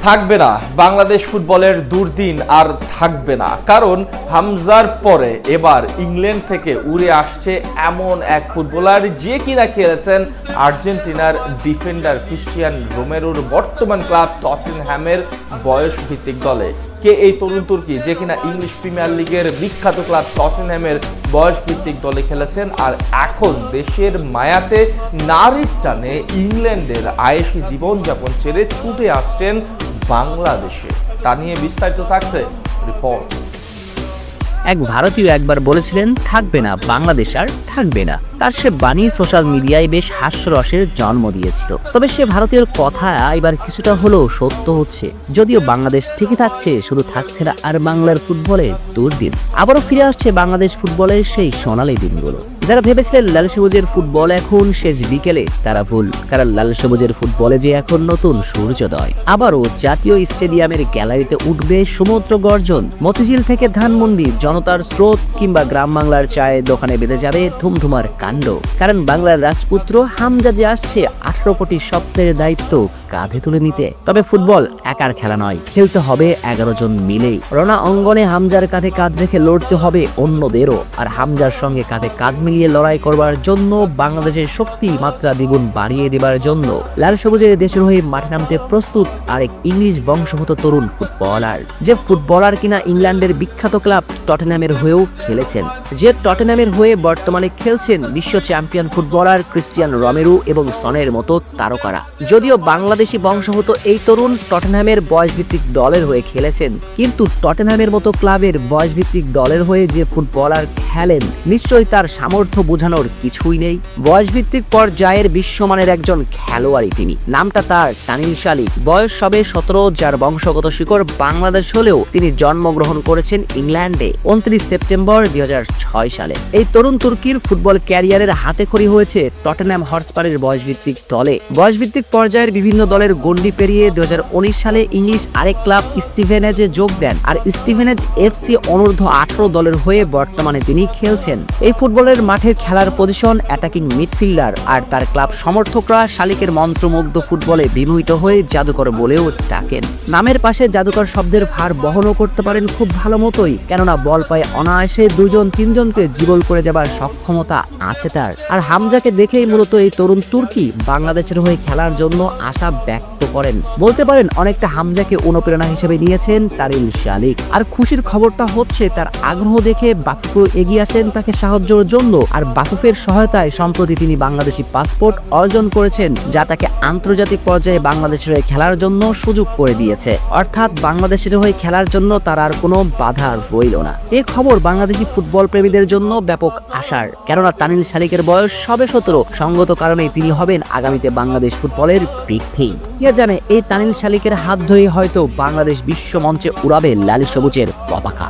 থাকবে না, বাংলাদেশ ফুটবলের দুর্দিন আর থাকবে না। কারণ হামজার পরে এবার ইংল্যান্ড থেকে উড়ে আসছে এমন এক ফুটবলার যে কিনা খেলেছেন আর্জেন্টিনার ডিফেন্ডার ক্রিস্টিয়ান রোমেরোর বর্তমান ক্লাব টটেনহ্যামের বয়স ভিত্তিক দলে। কে এই তরুণ তুর্কি যে কিনা ইংলিশ প্রিমিয়ার লিগের বিখ্যাত ক্লাব টটেনহ্যামের বয়স ভিত্তিক দলে খেলেছেন আর এখন দেশের মায়াতে নারীর টানে ইংল্যান্ডের আয়েশি জীবনযাপন ছেড়ে ছুটে আসছেন বাংলাদেশে। তা নিয়ে বিস্তারিত থাকছে রিপোর্ট। এক ভারতীয় একবার বলেছিলেন, থাকবে না বাংলাদেশ আর থাকবে না। তার সে বাণী সোশ্যাল মিডিয়ায় বেশ হাস্যরসের জন্ম দিয়েছিল। তবে সে ভারতীয়র কথা এবার কিছুটা হলেও সত্য হচ্ছে। যদিও বাংলাদেশ ঠিকই থাকছে, শুধু থাকছে না আর বাংলার ফুটবলের দুর্দিন। আবারও ফিরে আসছে বাংলাদেশ ফুটবলের সেই সোনালী দিনগুলো। যারা ভেবেছিলেন লাল সবুজের ফুটবল এখন শেষ বিকেলে, তারা ভুল। কারণ লাল সবুজের ফুটবলে যে এখন নতুন সূর্যোদয়। আবারও জাতীয় স্টেডিয়ামের গ্যালারিতে উঠবে সমুদ্র গর্জন। মতিঝিল থেকে ধানমন্ডি জনতার স্রোত কিংবা গ্রাম বাংলার চায়ের দোকানে বেঁধে যাবে ধুমধুমার কাণ্ড। কারণ বাংলার রাজপুত্র হামজা যে আসছে 18 কোটি স্বপ্নের দায়িত্ব কাঁধে তুলে নিতে। তবে ফুটবল একার খেলা নয়, খেলতে হবে 11 জন মিলেই। রণা অঙ্গনে হামজার কাঁধে কাঁধ রেখে লড়তে হবে অন্যদেরও। আর হামজার সঙ্গে কাঁধে কাঁধ মিলিয়ে লড়াই করবার জন্য, বাংলাদেশের শক্তি মাত্রা দ্বিগুণ বাড়িয়ে দেবার জন্য লাল সবুজের দেশের হয়ে মাঠে নামতে প্রস্তুত আরেক ইংলিশ বংশগত তরুণ ফুটবলার। যে ফুটবলার কিনা ইংল্যান্ডের বিখ্যাত ক্লাব টটেনহ্যামের হয়েও খেলেছেন, যে টটেনহ্যামের হয়ে বর্তমানে খেলছেন বিশ্ব চ্যাম্পিয়ন ফুটবলার ক্রিস্টিয়ান রোমেরো এবং সনের মতো তারকারা। যদিও বাংলাদেশি বংশগত এই তরুণ টটেনহ্যামের বয়সভিত্তিক দলের হয়ে খেলেছেন, কিন্তু টটেনহ্যামের মতো ক্লাবের বয়সভিত্তিক দলের হয়ে যে ফুটবলার খেলেন, নিশ্চয়ই তার সামর্থ্য বোঝানোর কিছুই নেই। বয়সভিত্তিক পর্যায়ের বিশ্বমানের একজন খেলোয়াড়ই তিনি। নামটা তার তানিল শালিক। বয়স সবে 17, যার বংশগত শিকড় বাংলাদেশ হলেও তিনি জন্মগ্রহণ করেছেন ইংল্যান্ডে 29 সেপ্টেম্বর 2006 সালে। এই তরুণ তুর্কির ফুটবল ক্যারিয়ারের হাতেখড়ি হয়েছে টটেনহ্যাম হটস্পারের বয়সভিত্তিক দলে। বয়সভিত্তিক পর্যায়ের বিভিন্ন দলের গণ্ডি পেরিয়ে 2019 সালে ইংলিশ আরেক ক্লাব স্টিভেনেজে যোগ দেন। আর স্টিভেনেজ এফসি অনূর্ধ্ব 18 দলের হয়ে বর্তমানে তিনি খেলছেন। এই ফুটবলের মাঠের খেলার পজিশন অ্যাটাকিং মিডফিল্ডার। আর তার ক্লাব সমর্থকরা শালিকের মন্ত্রমুগ্ধ ফুটবলে বিমোহিত হয়ে জাদুকর বলেও ডাকেন। নামের পাশে জাদুকর শব্দের ভার বহনও করতে পারেন খুব ভালো মতোই, কেননা বল পায়ে অনায়াসে 2-3 জনকে জীবল করে যাবার সক্ষমতা আছে তার। আর হামজাকে দেখেই মূলত এই তরুণ তুর্কি বাংলাদেশের হয়ে খেলার জন্য আশা ব্যক্ত করেন। বলতে পারেন অনেকটা হামজাকে অনুপ্রেরণা হিসেবে নিয়েছেন তানিল শালিক। আর খুশির খবরটা হচ্ছে, তার আগ্রহ দেখে বাফুফে এগিয়ে আসেন তাকে সাহায্যের জন্য। আর বাফুফের সহায়তায় সম্প্রতি তিনি বাংলাদেশি পাসপোর্ট অর্জন করেছেন, যা তাকে আন্তর্জাতিক পর্যায়ে বাংলাদেশের হয়ে খেলার জন্য সুযোগ করে দিয়েছে। অর্থাৎ বাংলাদেশের হয়ে খেলার জন্য তার আর কোনো বাধা রইল না। এই খবর বাংলাদেশি ফুটবল প্রেমীদের জন্য ব্যাপক আশার, কেননা তানিল শালিকের বয়স সবে 17। সঙ্গত কারণে তিনি হবেন আগামীতে বাংলাদেশ ফুটবলের বিগ থিং। কে জানে এই তানিল শালিকের হাত ধরেই হয়তো বাংলাদেশ বিশ্ব মঞ্চে উড়াবে লাল সবুজের পতাকা।